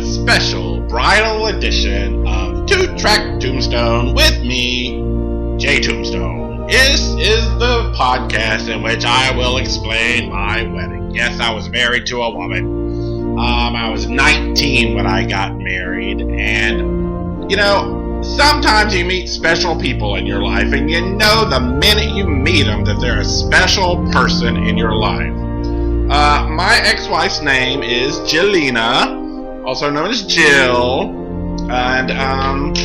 a special bridal edition of Two-Track Tombstone with me, J. Tombstone. This is the podcast in which I will explain my wedding. Yes, I was married to a woman. I was 19 when I got married, and, sometimes you meet special people in your life, and you know the minute you meet them that they're a special person in your life. My ex-wife's name is Jelena, also known as Jill, and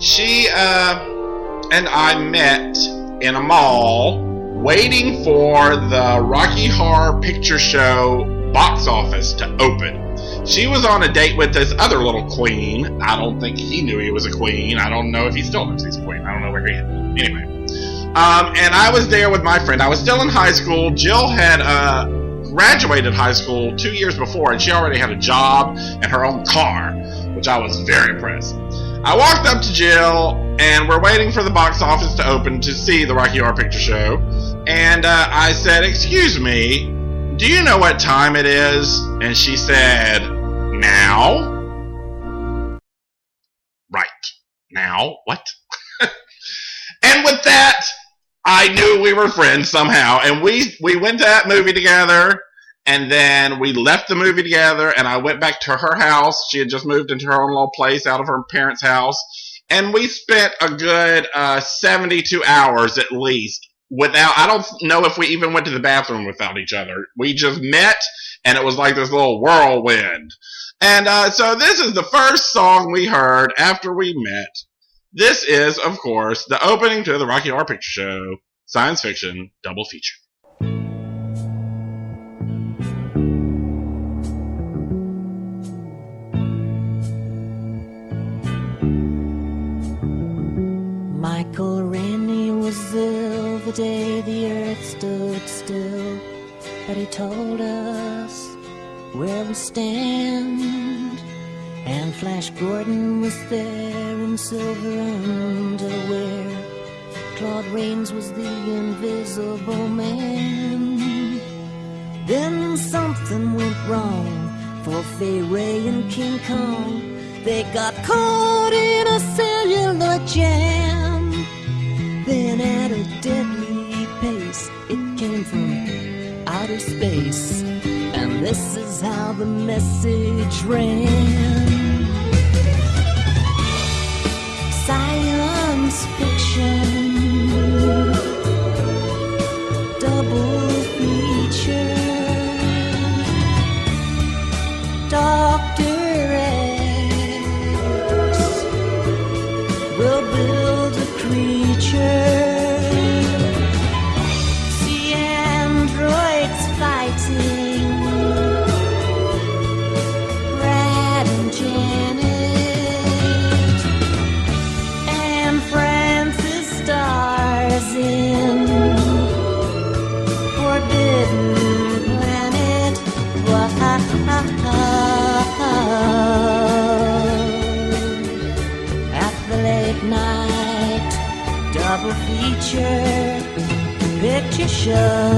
she and I met in a mall waiting for the Rocky Horror Picture Show box office to open. She was on a date with this other little queen. I don't think he knew he was a queen. I don't know if he still knows he's a queen. I don't know where he is. Anyway. And I was there with my friend. I was still in high school. Jill had graduated high school 2 years before, and she already had a job and her own car, which I was very impressed. I walked up to Jill, and we're waiting for the box office to open to see the Rocky Horror Picture Show. And I said, "Excuse me, do you know what time it is?" And she said, "Now?" Right. Now? What? And with that, I knew we were friends somehow. And we went to that movie together. And then we left the movie together. And I went back to her house. She had just moved into her own little place out of her parents' house. And we spent a good 72 hours at least I don't know if we even went to the bathroom without each other. We just met, and it was like this little whirlwind. And so this is the first song we heard after we met. This is, of course, the opening to the Rocky Horror Picture Show science fiction double feature. Michael Rennie was ill the day the earth stood still, but he told us where we stand. And Flash Gordon was there in silver underwear. Claude Rains was the invisible man. Then something went wrong for Fay Ray and King Kong. They got caught in a cellular jam. Then at a deadly pace, it came from outer space. And this is how the message ran. Science fiction, double feature. Dr. X will build a creature. See androids fighting. Brad and Janet and Francis stars in Forbidden Planet. At the late night double feature picture show.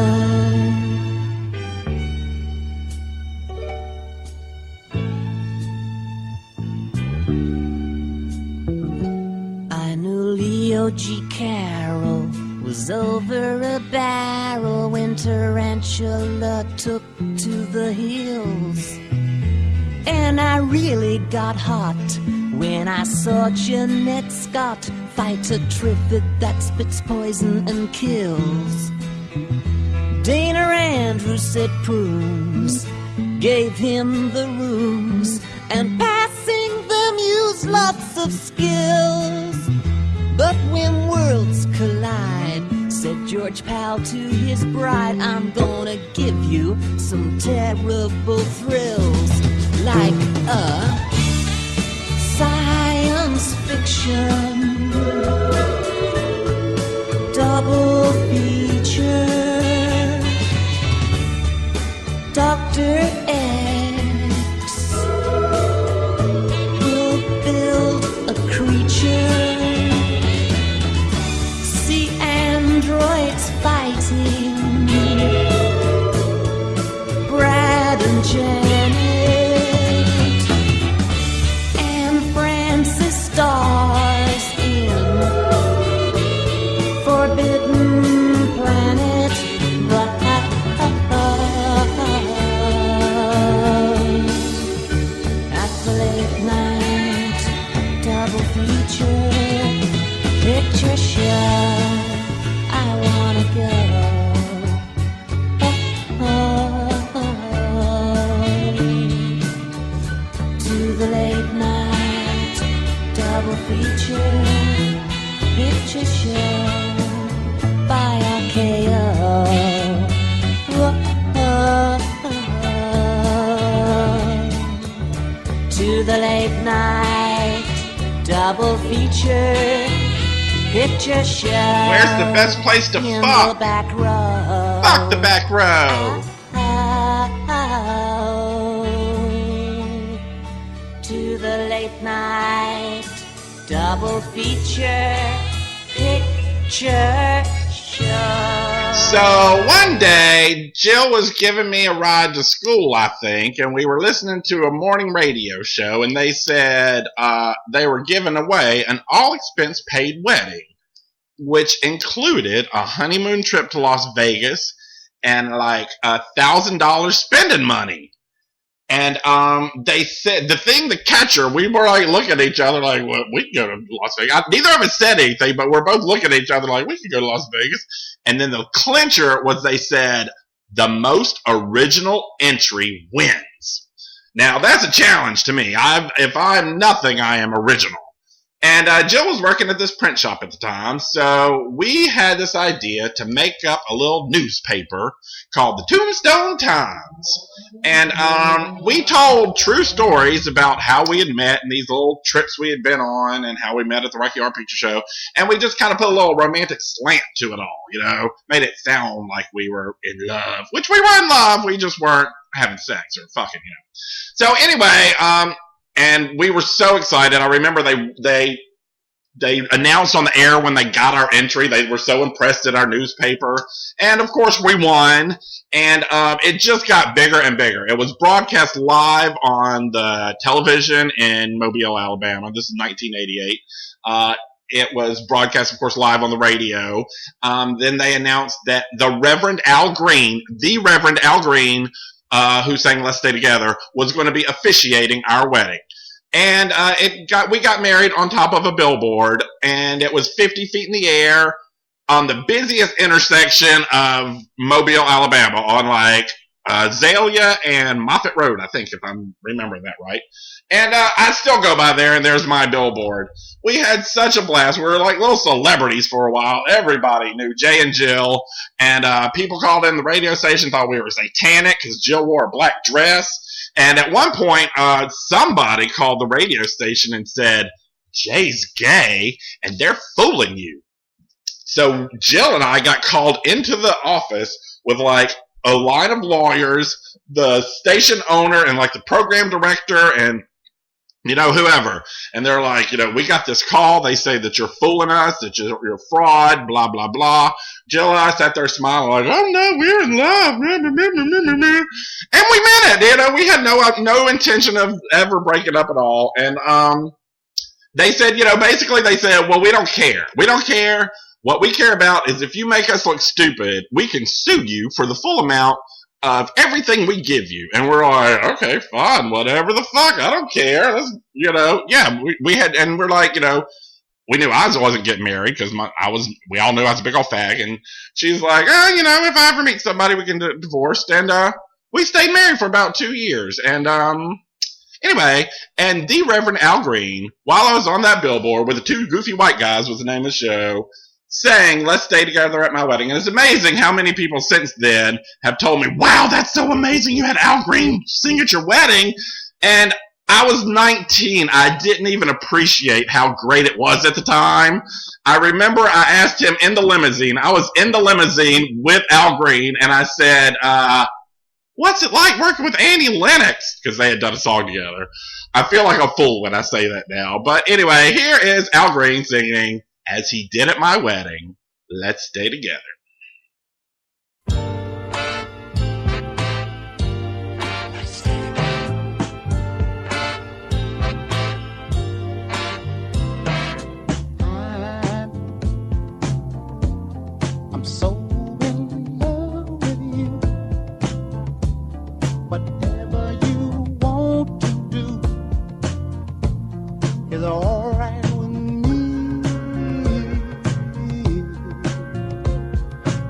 I knew Leo G. Carroll was over a barrel when Tarantula took to the hills. And I really got hot when I saw Jeanette Scott fight a trivet that spits poison and kills. Dana Andrews said prunes gave him the rooms, and passing them used lots of skills. But when worlds collide, said George Powell to his bride, I'm gonna give you some terrible thrills, like a science fiction double feature. Dr. X will build a creature. See androids fighting. Brad and Janet feature picture show by RKO. To the late night double feature picture show. Where's the best place to in fuck? The back row. Fuck the back row. To the late night double feature picture show. So one day, Jill was giving me a ride to school, I think, and we were listening to a morning radio show, and they said they were giving away an all-expense-paid wedding, which included a honeymoon trip to Las Vegas and like $1,000 spending money. And they said, the catcher, we were like looking at each other like, well, we can go to Las Vegas. Neither of us said anything, but we're both looking at each other like, we can go to Las Vegas. And then the clincher was they said, the most original entry wins. Now, that's a challenge to me. If I'm nothing, I am original. And Jill was working at this print shop at the time, so we had this idea to make up a little newspaper called the Tombstone Times. And we told true stories about how we had met and these little trips we had been on and how we met at the Rocky Horror Picture Show. And we just kind of put a little romantic slant to it all, you know, made it sound like we were in love, which we were in love, we just weren't having sex or fucking, you know. So anyway, and we were so excited. I remember they announced on the air when they got our entry. They were so impressed at our newspaper. And, of course, we won. And it just got bigger and bigger. It was broadcast live on the television in Mobile, Alabama. This is 1988. It was broadcast, of course, live on the radio. Then they announced that the Reverend Al Green, who sang Let's Stay Together, was going to be officiating our wedding. And we got married on top of a billboard, and it was 50 feet in the air on the busiest intersection of Mobile, Alabama, on like Azalea and Moffett Road, I think, if I'm remembering that right. And I still go by there, and there's my billboard. We had such a blast. We were like little celebrities for a while. Everybody knew Jay and Jill, and people called in the radio station, thought we were satanic because Jill wore a black dress. And at one point, somebody called the radio station and said, Jay's gay, and they're fooling you. So Jill and I got called into the office with like a line of lawyers, the station owner, and like the program director, and you know, whoever. And they're like, you know, we got this call. They say that you're fooling us, that you're a fraud, blah, blah, blah. Jill and I sat there smiling like, oh, no, we're in love. And we meant it, you know. We had no intention of ever breaking up at all. And they said, you know, basically they said, well, we don't care. We don't care. What we care about is if you make us look stupid, we can sue you for the full amount of everything we give you. And we're like, okay, fine, whatever the fuck, I don't care. Let's, you know, yeah, we had, and we're like, you know, we knew I wasn't getting married because we all knew I was a big old fag. And she's like, oh, you know, if I ever meet somebody, we can get divorced. And we stayed married for about 2 years. And anyway, and the Reverend Al Green, while I was on that billboard with the two goofy white guys, was the name of the show, sang Let's Stay Together at my wedding. And it's amazing how many people since then have told me, wow, that's so amazing, you had Al Green sing at your wedding. And I was 19. I didn't even appreciate how great it was at the time. I remember I asked him in the limousine. I was in the limousine with Al Green, and I said, what's it like working with Annie Lennox? Because they had done a song together. I feel like a fool when I say that now. But anyway, here is Al Green singing, as he did at my wedding, Let's Stay Together. I'm so in love with you. Whatever you want to do is all right with me.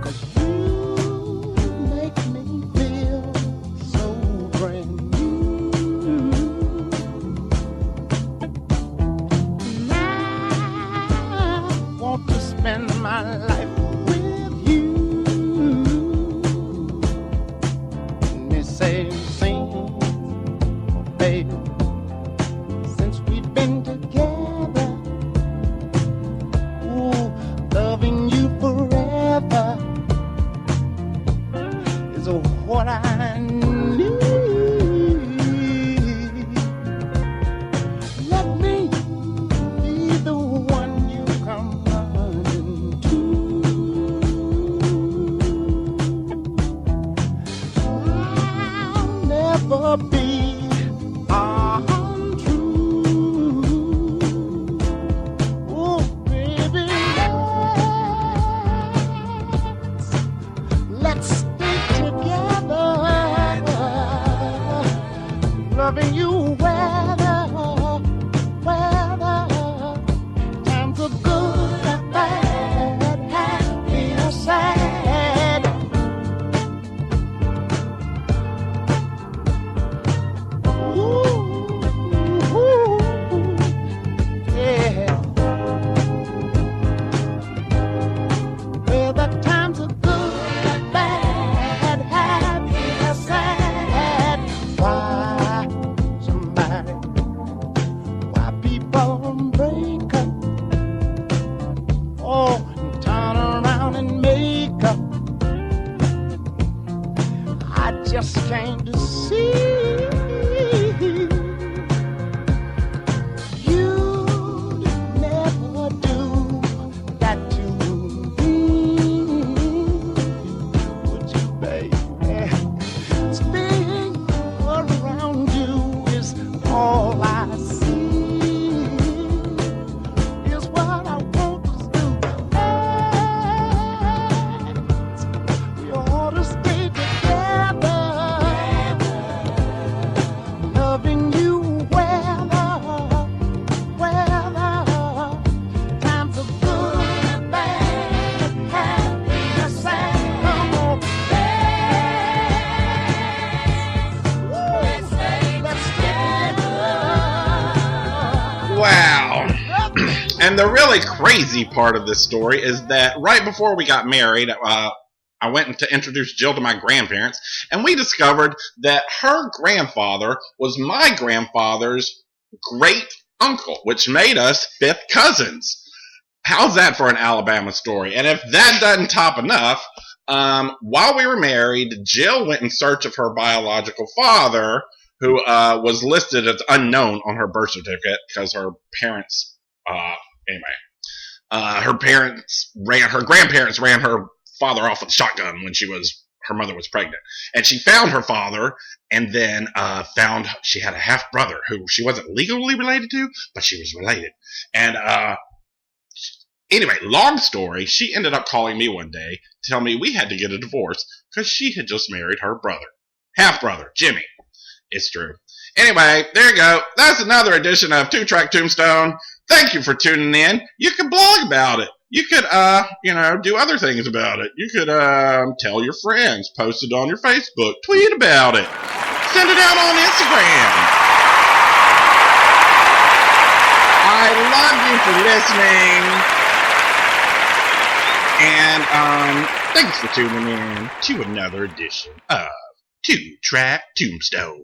'Cause you make me feel so brand new. My never be untrue. Oh, baby, let's stay together, loving you weather, times are good and bad, happy or sad. Ooh, yeah. Well, the times are good and bad, happy or sad. Why people break up? Oh, and turn around and make up. I just came to see you'd never do that to me, would you, baby? Staying around you is all I see, is what I want to do. We ought to stay together, loving you weather, times are good and bad, happy or sad. Come on, let's stay together. Wow. And the really crazy part of this story is that right before we got married, I went to introduce Jill to my grandparents, and we discovered that her grandfather was my grandfather's great uncle, which made us fifth cousins. How's that for an Alabama story? And if that doesn't top enough, while we were married, Jill went in search of her biological father, who was listed as unknown on her birth certificate because her parents, her grandparents ran her father off with a shotgun when her mother was pregnant. And she found her father, and then found she had a half brother who she wasn't legally related to, but she was related. And anyway, long story, she ended up calling me one day to tell me we had to get a divorce because she had just married her brother, half brother, Jimmy. It's true. Anyway, there you go. That's another edition of 2-Track Tombstone. Thank you for tuning in. You can blog about it. You could, do other things about it. You could, tell your friends, post it on your Facebook, tweet about it, send it out on Instagram. I love you for listening. And, thanks for tuning in to another edition of 2-Track Tombstone.